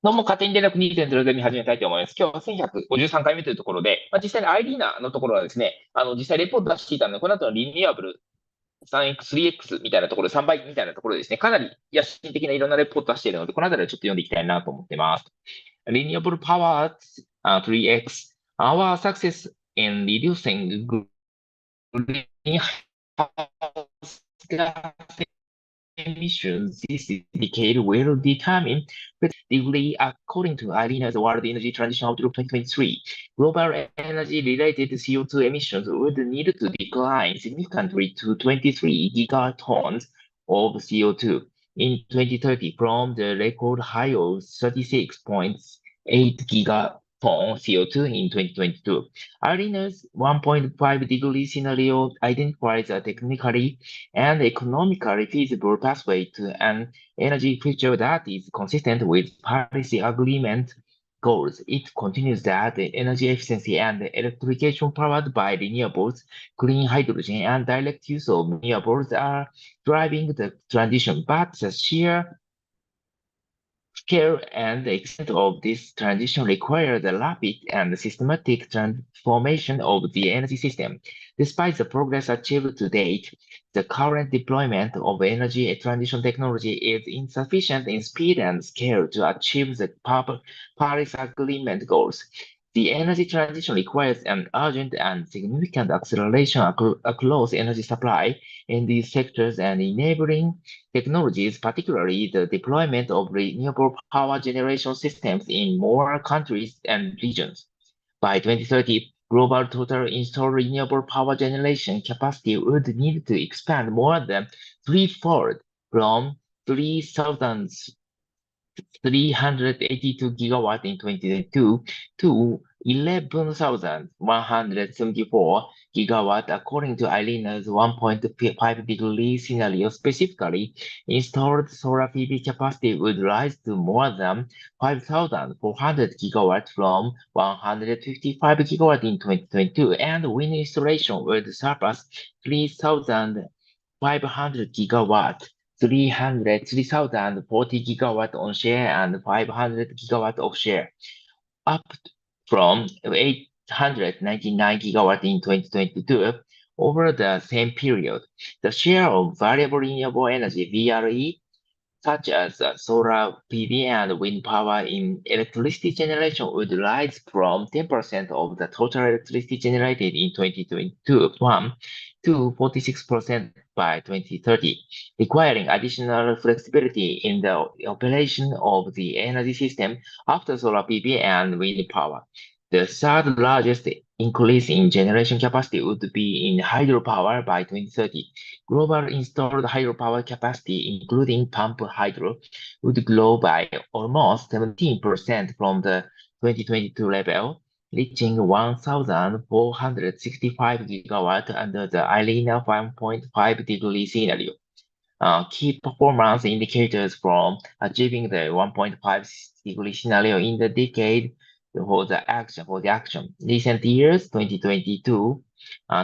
どうも、勝手に電力2.0で見始めたいと思います。今日は1153回目というところで、実際に IRENA のところはですね、実際レポート出していたので、この後のリニューアブル 3X、3X みたいなところ、3倍みたいなところですね、かなり野心的ないろんなレポート出しているので、このあたりをちょっと読んでいきたいなと思っています。Renewable power 3X. Our success in reducing greenhouse gas emissions this decade will determine the degree according to IRENA's World Energy Transition Outlook 2023. Global energy-related CO2 emissions would need to decline significantly to 23 gigatons of CO2 in 2030 from the record high of 36.8 gigatons CO2 in 2022. IRENA's 1.5 degree scenario identifies a technically and economically feasible pathway to an energy future that is consistent with Paris Agreement goals. It continues that energy efficiency and electrification powered by renewables, clean hydrogen, and direct use of renewables are driving the transition, but the sheer scale and extent of this transition requires a rapid and systematic transformation of the energy system. Despite the progress achieved to date, the current deployment of energy transition technology is insufficient in speed and scale to achieve the Paris Agreement goals. The energy transition requires an urgent and significant acceleration across energy supply in these sectors and enabling technologies, particularly the deployment of renewable power generation systems in more countries and regions. By 2030, global total installed renewable power generation capacity would need to expand more than threefold from 3,000 382 gigawatt in 2022 to 11,174 gigawatt, according to IRENA's 1.5 degree scenario. Specifically, installed solar PV capacity would rise to more than 5,400 gigawatt from 155 gigawatt in 2022, and wind installation would surpass 3,500 gigawatt. 3,040 gigawatt on share and 500 gigawatt offshore, up from 899 gigawatt in 2022. Over the same period, the share of variable renewable energy (VRE), such as solar PV and wind power in electricity generation, would rise from 10% of the total electricity generated in 2021 to 46% by 2030, requiring additional flexibility in the operation of the energy system after solar PV and wind power. The third largest increase in generation capacity would be in hydropower by 2030. Global installed hydropower capacity, including pump hydro, would grow by almost 17% from the 2022 level, reaching 1,465 gigawatt under the IRENA 1.5 degree scenario. Key performance indicators from achieving the 1.5 degree scenario in the decade for the action. Recent years, 2022,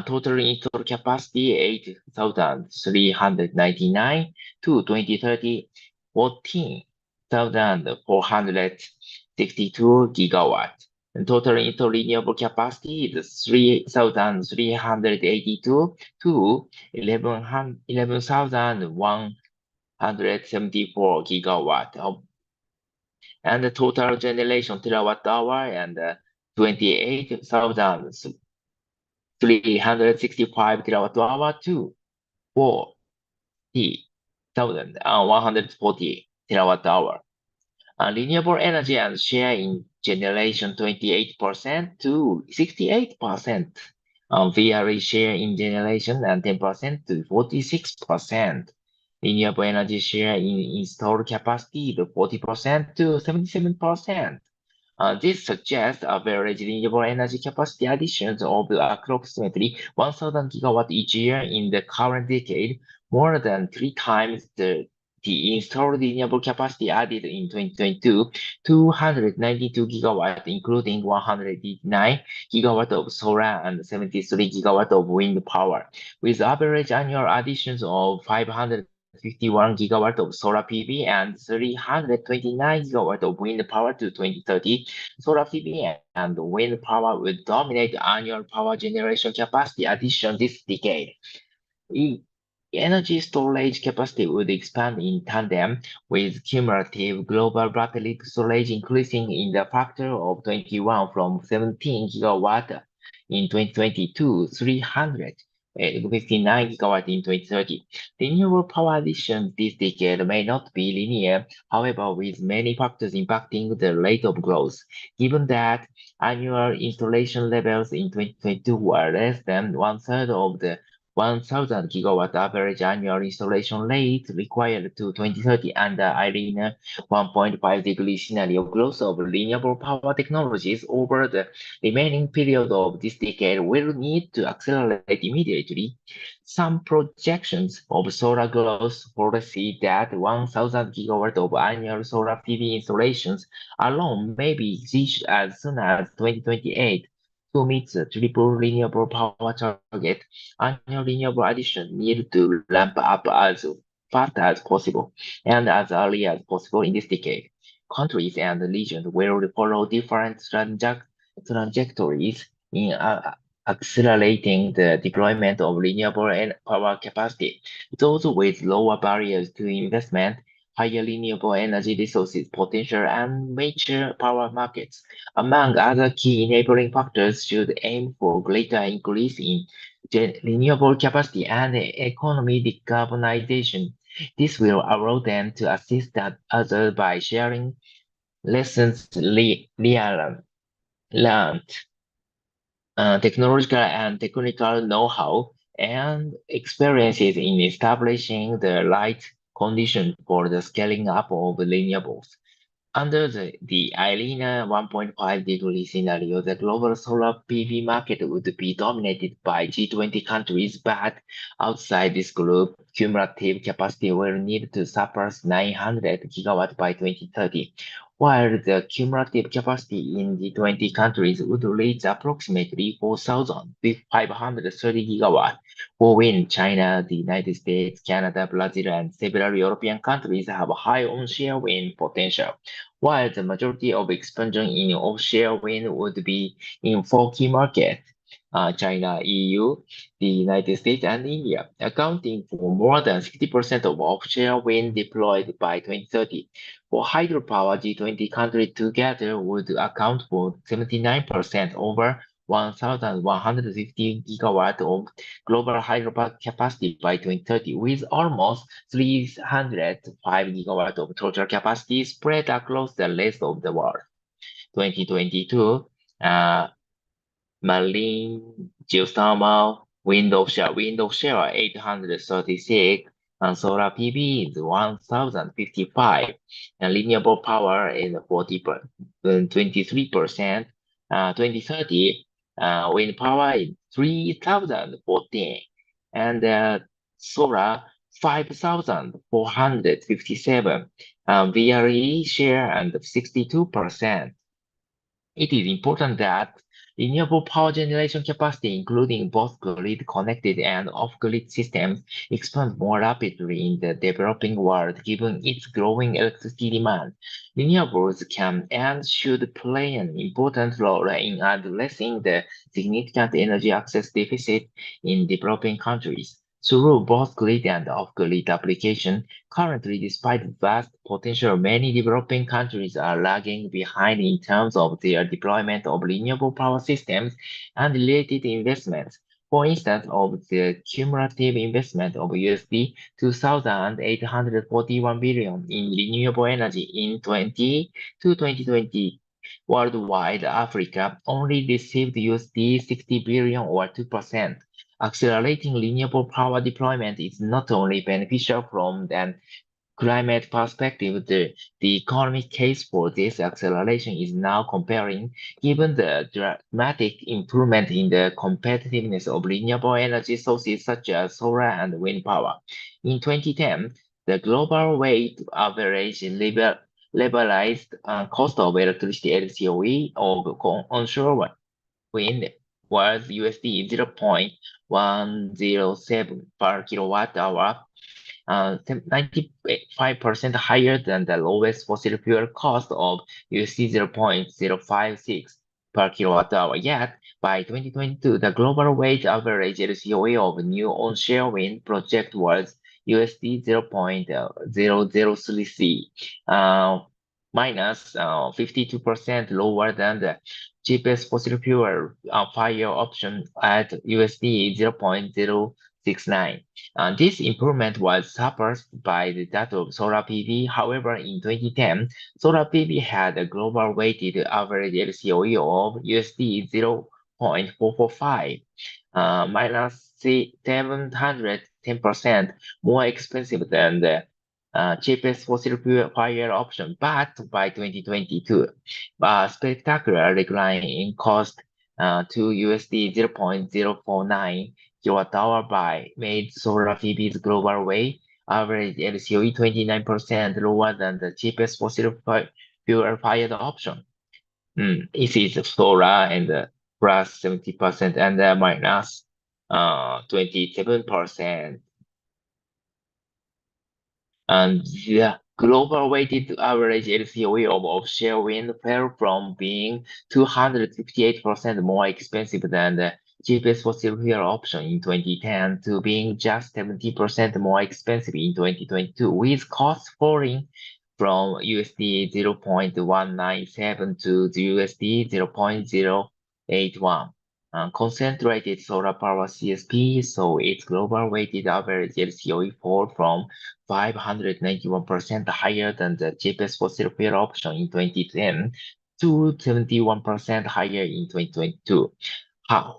total installed capacity 8,399 to 2030, 14,462 gigawatt. And total installed renewable capacity is 3,382 to 11,174 gigawatt and the total generation terawatt hour and 28,365 terawatt hour to 40,140 terawatt hour. Renewable energy and share in generation 28% to 68%. VRE share in generation and 10% to 46%. Renewable energy share in installed capacity to 40% to 77%. This suggests average renewable energy capacity additions of approximately 1,000 gigawatt each year in the current decade, more than 3 times the installed renewable capacity added in 2022, 292 gigawatt, including 189 gigawatt of solar and 73 gigawatt of wind power, with average annual additions of 500 151 gigawatt of solar PV and 329 gigawatt of wind power to 2030. Solar PV and wind power will dominate annual power generation capacity addition this decade. Energy storage capacity would expand in tandem with cumulative global battery storage increasing in the factor of 21 from 17 gigawatt in 2020 to 359 gigawatt in 2030. Renewable power addition this decade may not be linear, however, with many factors impacting the rate of growth. Given that annual installation levels in 2022 were less than one-third of the 1,000 gigawatt average annual installation rate required to 2030 under IRENA 1.5 degree scenario growth of renewable power technologies over the remaining period of this decade will need to accelerate immediately. Some projections of solar growth foresee that 1,000 gigawatt of annual solar PV installations alone may be reached as soon as 2028. To meet the triple renewable power target, annual renewable addition need to ramp up as fast as possible and as early as possible in this decade. Countries and regions will follow different trajectories in accelerating the deployment of renewable power capacity. Those with lower barriers to investment, higher renewable energy resources potential, and mature power markets, among other key enabling factors, should aim for greater increase in renewable capacity and economy decarbonization. This will allow them to assist others by sharing lessons learned, technological and technical know-how, and experiences in establishing the right conditions for the scaling up of renewables. Under the IRENA 1.5 degree scenario, the global solar PV market would be dominated by G20 countries, but outside this group, cumulative capacity will need to surpass 900 gigawatts by 2030, while the cumulative capacity in the 20 countries would reach approximately 4,530 gigawatts. For wind, China, the United States, Canada, Brazil, and several European countries have high onshore wind potential, while the majority of expansion in offshore wind would be in four key markets, China, EU, the United States, and India, accounting for more than 60% of offshore wind deployed by 2030. For hydropower, G20 countries together would account for 79% over 1,150 gigawatts of global hydropower capacity by 2030, with almost 305 gigawatts of total capacity spread across the rest of the world. 2022, marine, geothermal, wind offshore 836, and solar PV is 1,055, and renewable power is 23%. 2030, wind power is 3,014, and solar 5,457, VRE share and 62%. It is important that renewable power generation capacity, including both grid-connected and off-grid systems, expand more rapidly in the developing world given its growing electricity demand. Renewables can and should play an important role in addressing the significant energy access deficit in developing countries. Through both grid and off-grid application, currently, despite vast potential, many developing countries are lagging behind in terms of their deployment of renewable power systems and related investments. For instance, of the cumulative investment of USD 2,841 billion in renewable energy in 2020 worldwide, Africa only received USD 60 billion or 2%. Accelerating renewable power deployment is not only beneficial from an climate perspective, the economic case for this acceleration is now compelling, given the dramatic improvement in the competitiveness of renewable energy sources such as solar and wind power. In 2010, the global weighted average levelized cost of electricity LCOE of onshore wind was USD 0.107 per kilowatt hour, 95% higher than the lowest fossil fuel cost of USD 0.056 per kilowatt hour. Yet, by 2022, the global weighted average LCOE of new onshore wind project was USD 0.003, minus 52% lower than the cheapest fossil fuel fire option at USD 0.069. This improvement was surpassed by that of solar PV. However, in 2010, solar PV had a global weighted average LCOE of USD 0.445, minus 710% more expensive than the cheapest fossil fuel fire option. But by 2022, a spectacular decline in cost to USD 0.049 kilowatt hour by made solar PV's global weight average LCOE 29% lower than the cheapest fossil fuel fired option. It is solar and plus 70% and minus 27%. And the global weighted average LCOE of offshore wind fell from being 258% more expensive than the cheapest fossil fuel option in 2010 to being just 70% more expensive in 2022, with costs falling from USD 0.197 to USD 0.081. Concentrated solar power CSP saw its global weighted average LCOE fall from 591% higher than the cheapest fossil fuel option in 2010 to 71% higher in 2022.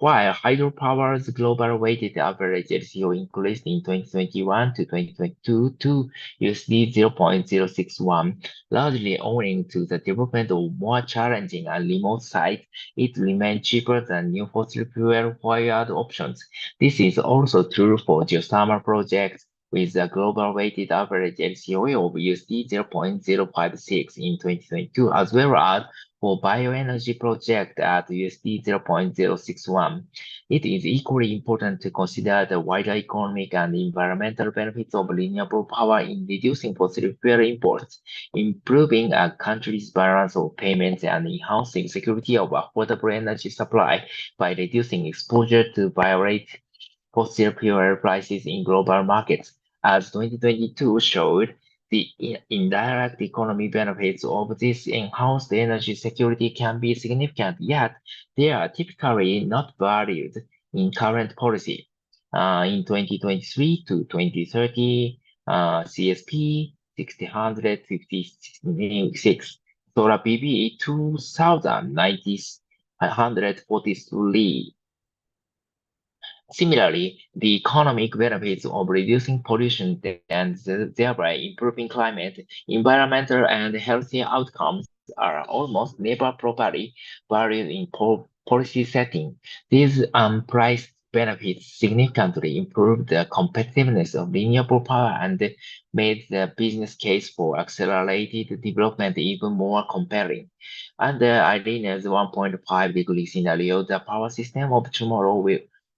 While hydropower's global weighted average LCOE increased in 2021 to 2022 to USD 0.061, largely owing to the development of more challenging and remote sites, it remained cheaper than new fossil fuel-fired options. This is also true for geothermal projects, with a global weighted average LCOE of USD 0.056 in 2022, as well as for bioenergy project at USD 0.061. It is equally important to consider the wider economic and environmental benefits of renewable power in reducing fossil fuel imports, improving a country's balance of payments, and enhancing security of affordable energy supply by reducing exposure to violate fossil fuel prices in global markets. As 2022 showed, the indirect economy benefits of this enhanced energy security can be significant, yet they are typically not valued in current policy. In 2023 to 2030, CSP 6056, solar PV 2943. Similarly, the economic benefits of reducing pollution and thereby improving climate, environmental, and healthy outcomes are almost never properly valued in policy setting. These unpriced benefits significantly improve the competitiveness of renewable power and made the business case for accelerated development even more compelling. Under IRENA's 1.5-degree scenario, the power system of tomorrow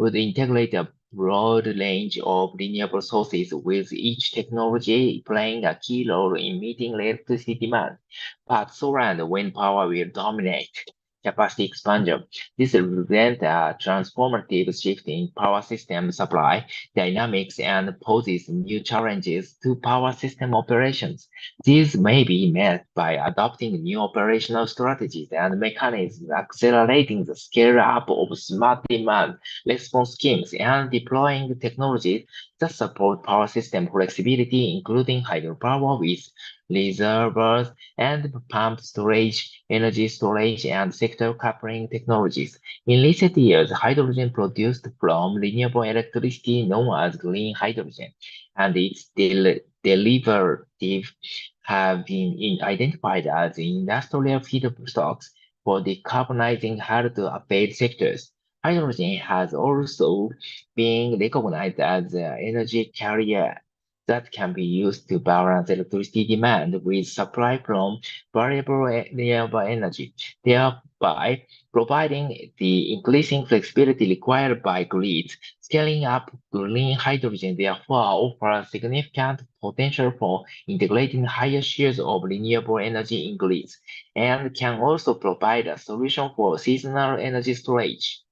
would integrate a broad range of renewable sources, with each technology playing a key role in meeting electricity demand. But solar and wind power will dominate capacity expansion. This represents a transformative shift in power system supply dynamics and poses new challenges to power system operations. These may be met by adopting new operational strategies and mechanisms, accelerating the scale-up of smart demand response schemes, and deploying technologies that support power system flexibility, including hydropower with reservoirs and pump storage, energy storage, and sector coupling technologies. In recent years, hydrogen produced from renewable electricity, known as green hydrogen, and its derivative have been identified as industrial feedstocks for decarbonizing hard-to-abate sectors. Hydrogen has also been recognized as an energy carrier that can be used to balance electricity demand with supply from variable renewable energy. By providing the increasing flexibility required by grids, scaling up green hydrogen therefore offers significant potential for integrating higher shares of renewable energy in grids, and can also provide a solution for seasonal energy storage.